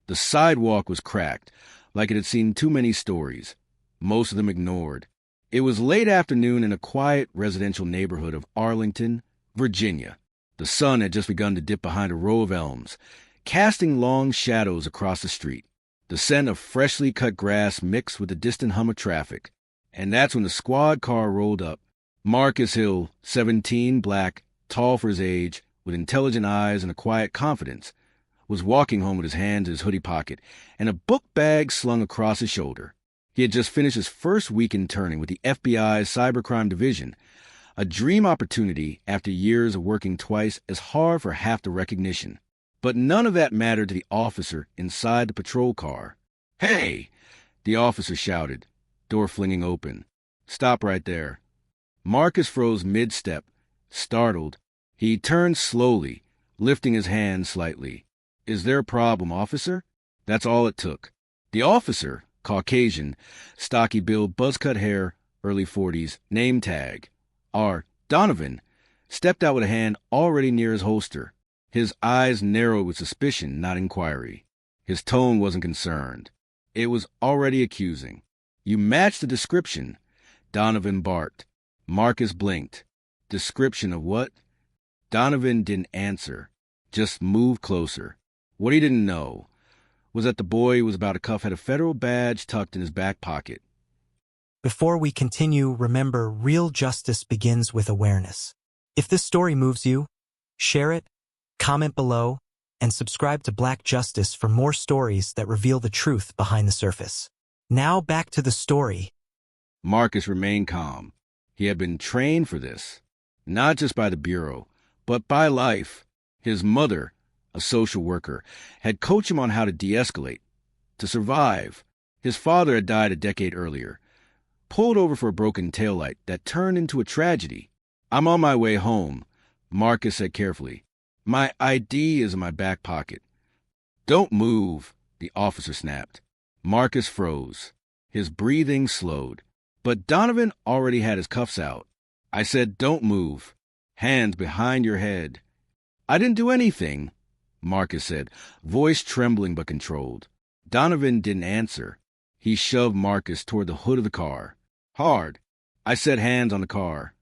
The sidewalk was cracked, like it had seen too many stories, most of them ignored. It was late afternoon in a quiet residential neighborhood of Arlington, Virginia. The sun had just begun to dip behind a row of elms, casting long shadows across the street. The scent of freshly cut grass mixed with the distant hum of traffic. And that's when the squad car rolled up. Marcus Hill, 17, black, tall for his age, with intelligent eyes and a quiet confidence, was walking home with his hands in his hoodie pocket and a book bag slung across his shoulder. He had just finished his first week interning with the FBI's Cybercrime Division, a dream opportunity after years of working twice as hard for half the recognition. But none of that mattered to the officer inside the patrol car. "Hey!" the officer shouted, door flinging open. "Stop right there." Marcus froze mid-step, startled. He turned slowly, lifting his hand slightly. "Is there a problem, officer?" That's all it took. The officer, Caucasian, stocky build, buzz-cut hair, early 40s, name tag, R. Donovan, stepped out with a hand already near his holster. His eyes narrowed with suspicion, not inquiry. His tone wasn't concerned. It was already accusing. "You match the description," Donovan barked. Marcus blinked. Description of what? Donovan didn't answer, just moved closer. What he didn't know was that the boy he was about to cuff had a federal badge tucked in his back pocket. Before we continue, remember, real justice begins with awareness. If this story moves you, share it, comment below, and subscribe to Black Justice for more stories that reveal the truth behind the surface. Now back to the story. Marcus remained calm. He had been trained for this, not just by the Bureau, but by life. His mother, a social worker, had coached him on how to de-escalate, to survive. His father had died a decade earlier, pulled over for a broken taillight that turned into a tragedy. "I'm on my way home," Marcus said carefully. "My ID is in my back pocket." "Don't move," the officer snapped. Marcus froze. His breathing slowed. But Donovan already had his cuffs out. "I said don't move. Hands behind your head." "I didn't do anything," Marcus said, voice trembling but controlled. Donovan didn't answer. He shoved Marcus toward the hood of the car. "Hard." "I said hands on the car."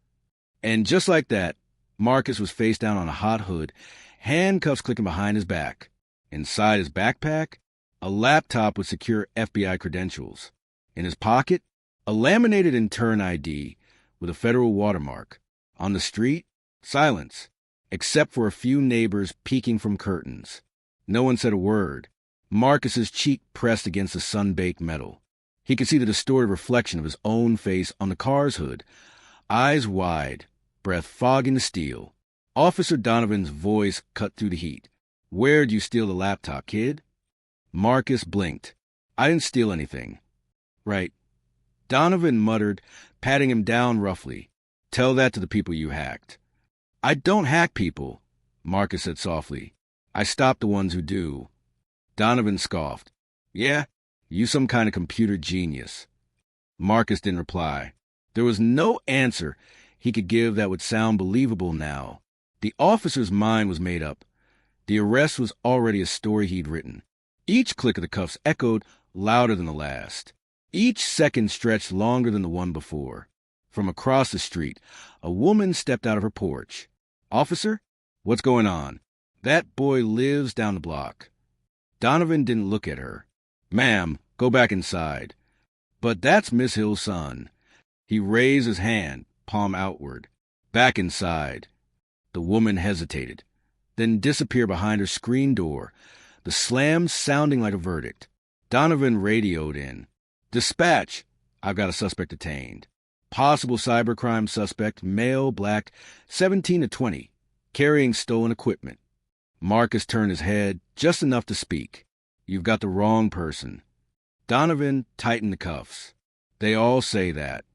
And just like that, Marcus was face down on a hot hood, handcuffs clicking behind his back. Inside his backpack, a laptop with secure FBI credentials. In his pocket, a laminated intern ID with a federal watermark. On the street, silence, except for a few neighbors peeking from curtains. No one said a word. Marcus's cheek pressed against the sun-baked metal. He could see the distorted reflection of his own face on the car's hood, eyes wide, breath fogging the steel. Officer Donovan's voice cut through the heat. "Where'd you steal the laptop, kid?" Marcus blinked. "I didn't steal anything." "Right." Donovan muttered, patting him down roughly. "Tell that to the people you hacked." "I don't hack people," Marcus said softly. "I stop the ones who do." Donovan scoffed. "Yeah? You some kind of computer genius." Marcus didn't reply. There was no answer he could give that would sound believable now. The officer's mind was made up. The arrest was already a story he'd written. Each click of the cuffs echoed louder than the last. Each second stretched longer than the one before. From across the street, a woman stepped out of her porch. "Officer, what's going on?" "That boy lives down the block." Donovan didn't look at her. "Ma'am, go back inside." "But that's Miss Hill's son." He raised his hand, palm outward. "Back inside." The woman hesitated, then disappeared behind her screen door, the slam sounding like a verdict. Donovan radioed in. "Dispatch, I've got a suspect detained. Possible cybercrime suspect, male, black, 17 to 20, carrying stolen equipment." Marcus turned his head just enough to speak. "You've got the wrong person." Donovan tightened the cuffs. "They all say that."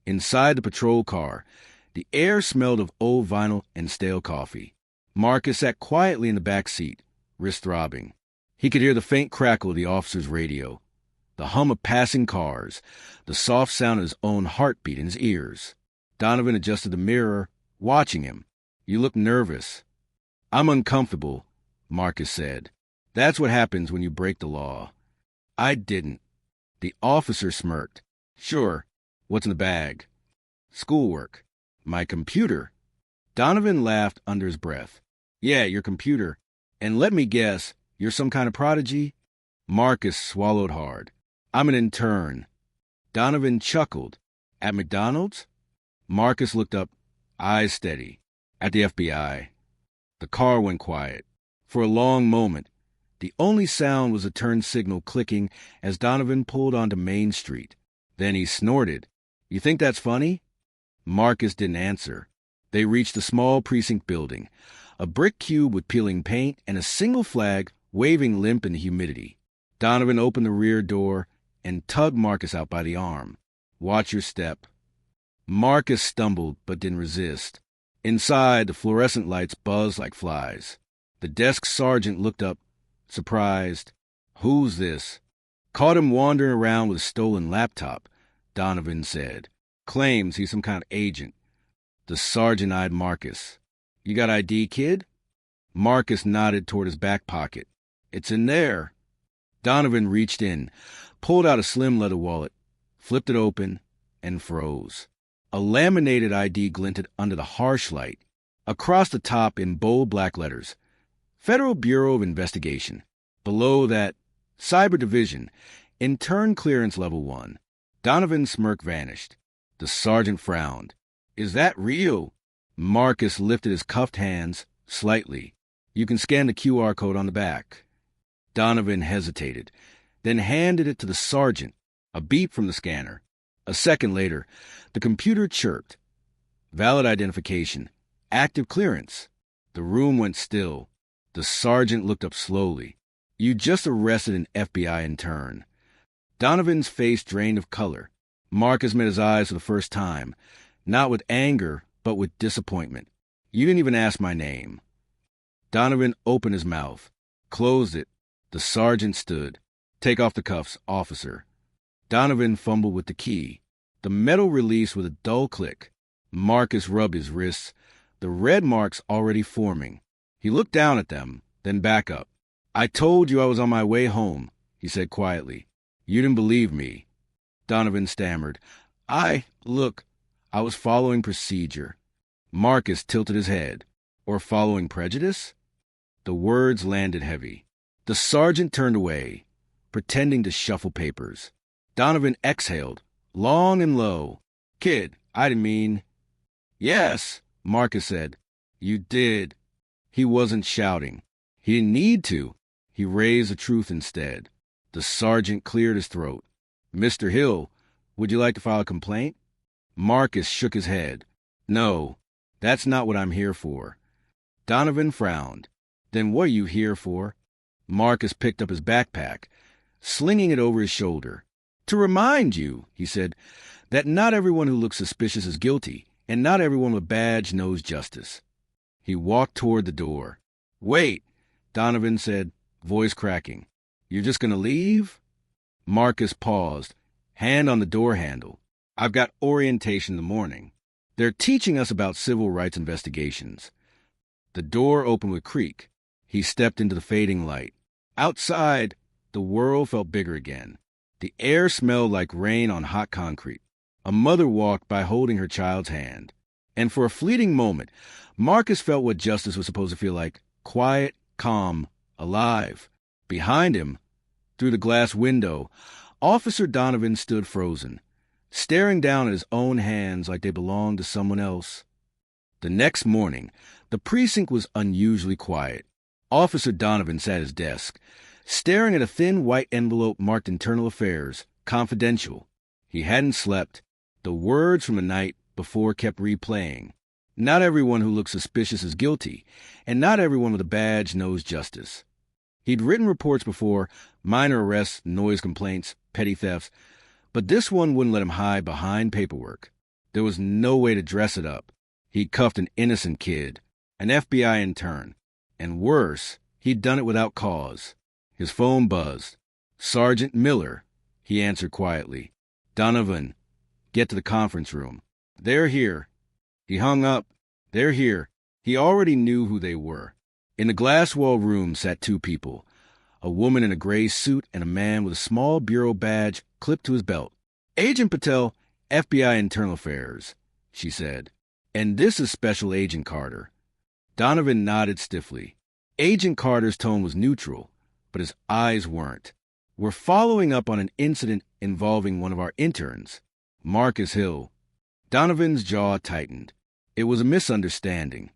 Inside the patrol car, the air smelled of old vinyl and stale coffee. Marcus sat quietly in the back seat, wrist throbbing. He could hear the faint crackle of the officer's radio, the hum of passing cars, the soft sound of his own heartbeat in his ears. Donovan adjusted the mirror, watching him. "You look nervous." "I'm uncomfortable," Marcus said. That's what happens when you break the law. I didn't. The officer smirked. Sure. What's in the bag? Schoolwork. My computer. Donovan laughed under his breath. Yeah, your computer. And let me guess, you're some kind of prodigy? Marcus swallowed hard. I'm an intern. Donovan chuckled. At McDonald's? Marcus looked up, eyes steady. At the FBI. The car went quiet. For a long moment, the only sound was a turn signal clicking as Donovan pulled onto Main Street. Then he snorted. You think that's funny? Marcus didn't answer. They reached a small precinct building, a brick cube with peeling paint and a single flag waving limp in the humidity. Donovan opened the rear door and tugged Marcus out by the arm. Watch your step. Marcus stumbled but didn't resist. Inside, the fluorescent lights buzzed like flies. The desk sergeant looked up, surprised. Who's this? Caught him wandering around with a stolen laptop, Donovan said. Claims he's some kind of agent. The sergeant eyed Marcus. You got ID, kid? Marcus nodded toward his back pocket. It's in there. Donovan reached in, pulled out a slim leather wallet, flipped it open, and froze. A laminated ID glinted under the harsh light. Across the top in bold black letters, Federal Bureau of Investigation. Below that, Cyber Division, Intern Clearance Level 1. Donovan's smirk vanished. The sergeant frowned. Is that real? Marcus lifted his cuffed hands slightly. You can scan the QR code on the back. Donovan hesitated, then handed it to the sergeant. A beep from the scanner. A second later, the computer chirped. Valid identification. Active clearance. The room went still. The sergeant looked up slowly. You just arrested an FBI intern. Donovan's face drained of color. Marcus met his eyes for the first time, not with anger, but with disappointment. You didn't even ask my name. Donovan opened his mouth, closed it. The sergeant stood. Take off the cuffs, officer. Donovan fumbled with the key. The metal released with a dull click. Marcus rubbed his wrists, the red marks already forming. He looked down at them, then back up. I told you I was on my way home, he said quietly. You didn't believe me. Donovan stammered. Look, I was following procedure. Marcus tilted his head. Or following prejudice? The words landed heavy. The sergeant turned away, pretending to shuffle papers. Donovan exhaled, long and low. Kid, I didn't mean... Yes, Marcus said. You did. He wasn't shouting. He didn't need to. He raised the truth instead. The sergeant cleared his throat. Mr. Hill, would you like to file a complaint? Marcus shook his head. No, that's not what I'm here for. Donovan frowned. Then what are you here for? Marcus picked up his backpack, slinging it over his shoulder. To remind you, he said, that not everyone who looks suspicious is guilty, and not everyone with a badge knows justice. He walked toward the door. Wait, Donovan said, voice cracking. You're just going to leave? Marcus paused, hand on the door handle. I've got orientation in the morning. They're teaching us about civil rights investigations. The door opened with a creak. He stepped into the fading light. Outside, the world felt bigger again. The air smelled like rain on hot concrete. A mother walked by holding her child's hand. And for a fleeting moment, Marcus felt what justice was supposed to feel like. Quiet, calm, alive. Behind him, through the glass window, Officer Donovan stood frozen, staring down at his own hands like they belonged to someone else. The next morning, the precinct was unusually quiet. Officer Donovan sat at his desk, staring at a thin white envelope marked Internal Affairs, Confidential. He hadn't slept. The words from the night before kept replaying. Not everyone who looks suspicious is guilty, and not everyone with a badge knows justice. He'd written reports before, minor arrests, noise complaints, petty thefts, but this one wouldn't let him hide behind paperwork. There was no way to dress it up. He'd cuffed an innocent kid, an FBI intern. And worse, he'd done it without cause. His phone buzzed. Sergeant Miller, he answered quietly. Donovan, get to the conference room. They're here. He hung up. They're here. He already knew who they were. In the glass-walled room sat two people, a woman in a gray suit and a man with a small bureau badge clipped to his belt. "Agent Patel, FBI Internal Affairs," she said. "And this is Special Agent Carter." Donovan nodded stiffly. Agent Carter's tone was neutral, but his eyes weren't. "We're following up on an incident involving one of our interns, Marcus Hill." Donovan's jaw tightened. It was a misunderstanding.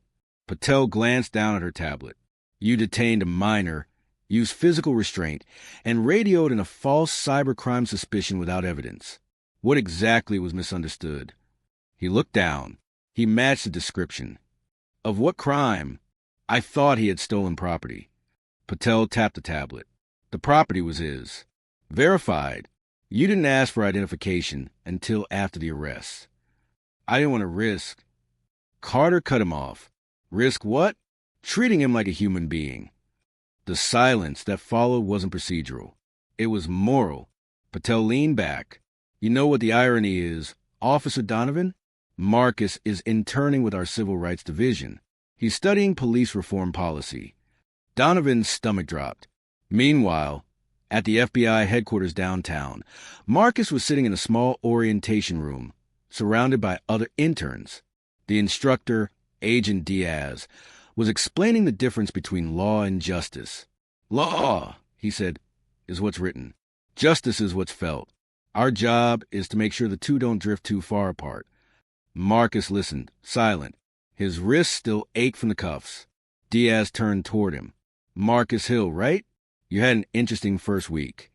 Patel glanced down at her tablet. "You detained a minor, used physical restraint, and radioed in a false cybercrime suspicion without evidence. What exactly was misunderstood?" He looked down. He matched the description. "Of what crime?" "I thought he had stolen property." Patel tapped the tablet. "The property was his." "Verified. You didn't ask for identification until after the arrest." "I didn't want to risk." Carter cut him off. "Risk what?" "Treating him like a human being." The silence that followed wasn't procedural. It was moral. Patel leaned back. "You know what the irony is, Officer Donovan? Marcus is interning with our Civil Rights Division. He's studying police reform policy." Donovan's stomach dropped. Meanwhile, at the FBI headquarters downtown, Marcus was sitting in a small orientation room, surrounded by other interns. The instructor, Agent Diaz, was explaining the difference between law and justice. "Law," he said, "is what's written. Justice is what's felt. Our job is to make sure the two don't drift too far apart." Marcus listened, silent. His wrists still ached from the cuffs. Diaz turned toward him. "Marcus Hill, right? You had an interesting first week."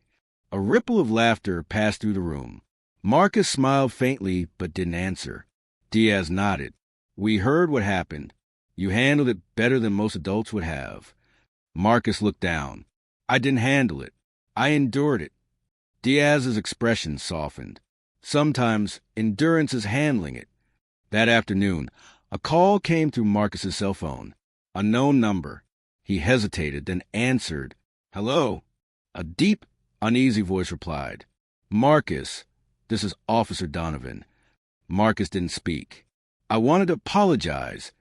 A ripple of laughter passed through the room. Marcus smiled faintly but didn't answer. Diaz nodded. "We heard what happened. You handled it better than most adults would have." Marcus looked down. "I didn't handle it. I endured it." Diaz's expression softened. "Sometimes endurance is handling it." That afternoon, a call came through Marcus's cell phone. A known number. He hesitated, then answered. "Hello." A deep, uneasy voice replied. "Marcus, this is Officer Donovan." Marcus didn't speak. "I wanted to apologize,"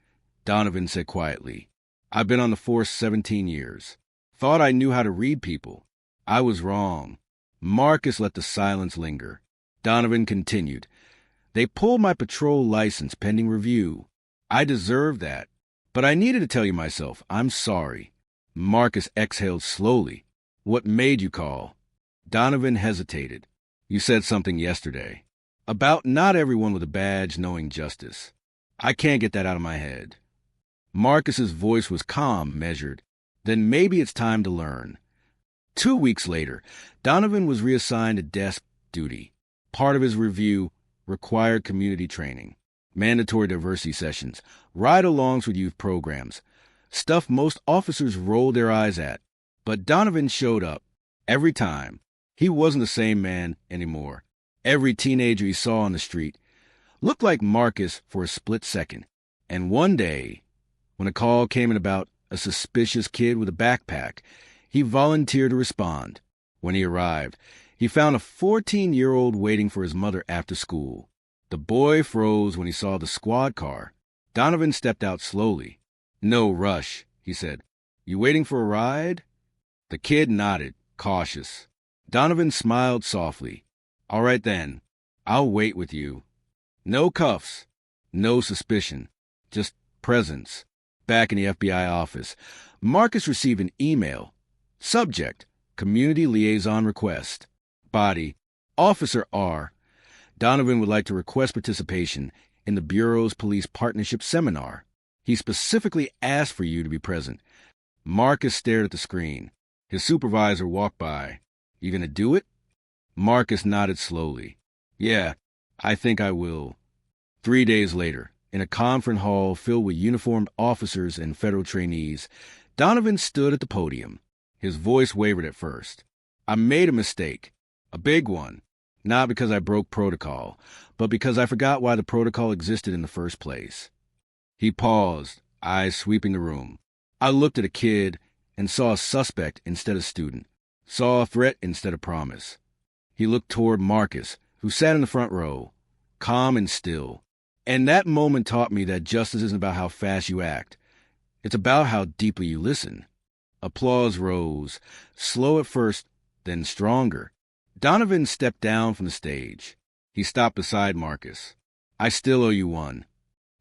Donovan said quietly. "I've been on the force 17 years. Thought I knew how to read people. I was wrong." Marcus let the silence linger. Donovan continued. "They pulled my patrol license pending review. I deserved that. But I needed to tell you myself. I'm sorry." Marcus exhaled slowly. "What made you call?" Donovan hesitated. "You said something yesterday. About not everyone with a badge knowing justice. I can't get that out of my head." Marcus's voice was calm, measured. "Then maybe it's time to learn." 2 weeks later, Donovan was reassigned to desk duty. Part of his review required community training, mandatory diversity sessions, ride-alongs with youth programs, stuff most officers rolled their eyes at. But Donovan showed up. Every time. He wasn't the same man anymore. Every teenager he saw on the street looked like Marcus for a split second. And one day, when a call came in about a suspicious kid with a backpack, he volunteered to respond. When he arrived, he found a 14-year-old waiting for his mother after school. The boy froze when he saw the squad car. Donovan stepped out slowly. "No rush," he said. "You waiting for a ride?" The kid nodded, cautious. Donovan smiled softly. "All right then, I'll wait with you. No cuffs, no suspicion, just presence." Back in the FBI office, Marcus received an email. Subject, Community Liaison Request. Body, Officer R. Donovan would like to request participation in the Bureau's Police Partnership Seminar. He specifically asked for you to be present. Marcus stared at the screen. His supervisor walked by. "You gonna do it?" Marcus nodded slowly. "Yeah, I think I will." 3 days later, in a conference hall filled with uniformed officers and federal trainees, Donovan stood at the podium. His voice wavered at first. "I made a mistake. A big one. Not because I broke protocol, but because I forgot why the protocol existed in the first place." He paused, eyes sweeping the room. "I looked at a kid and saw a suspect instead of student. Saw a threat instead of promise." He looked toward Marcus, who sat in the front row, calm and still. "And that moment taught me that justice isn't about how fast you act. It's about how deeply you listen." Applause rose, slow at first, then stronger. Donovan stepped down from the stage. He stopped beside Marcus. I still owe you one.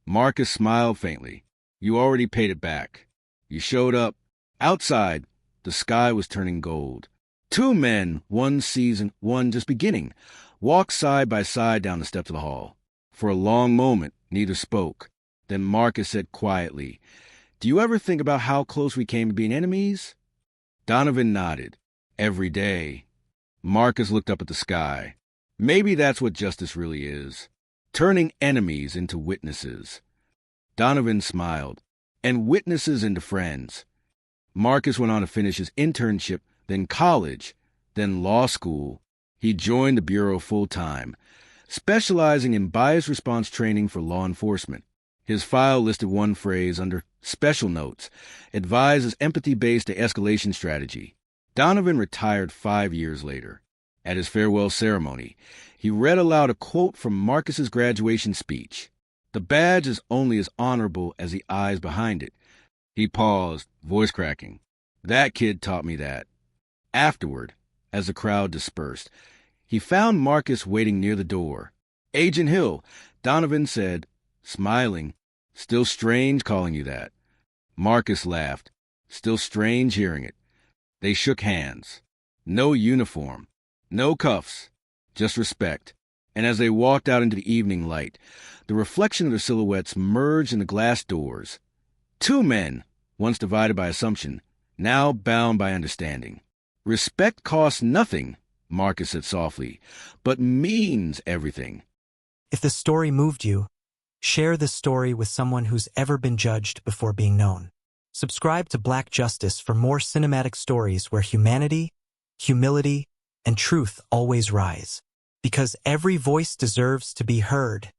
Marcus smiled faintly. You already paid it back. You showed up. Outside, the sky was turning gold. Two men, one season, one just beginning, walked side by side down the steps of the hall. For a long moment, neither spoke. Then Marcus said quietly, Do you ever think about how close we came to being enemies? Donovan nodded. Every day. Marcus looked up at the sky. Maybe that's what justice really is. Turning enemies into witnesses. Donovan smiled. And witnesses into friends. Marcus went on to finish his internship, then college, then law school. He joined the Bureau full-time, specializing in bias response training for law enforcement. His file listed one phrase under special notes, advises empathy-based de-escalation strategy. Donovan retired 5 years later. At his farewell ceremony, he read aloud a quote from Marcus's graduation speech. The badge is only as honorable as the eyes behind it. He paused, voice cracking. That kid taught me that. Afterward, as the crowd dispersed, he found Marcus waiting near the door. Agent Hill, Donovan said, smiling, still strange calling you that. Marcus laughed, still strange hearing it. They shook hands. No uniform, no cuffs, just respect. And as they walked out into the evening light, the reflection of their silhouettes merged in the glass doors. Two men, once divided by assumption, now bound by understanding. Respect costs nothing, Marcus said softly, but means everything. If the story moved you, share this story with someone who's ever been judged before being known. Subscribe to Black Justice for more cinematic stories where humanity, humility, and truth always rise. Because every voice deserves to be heard.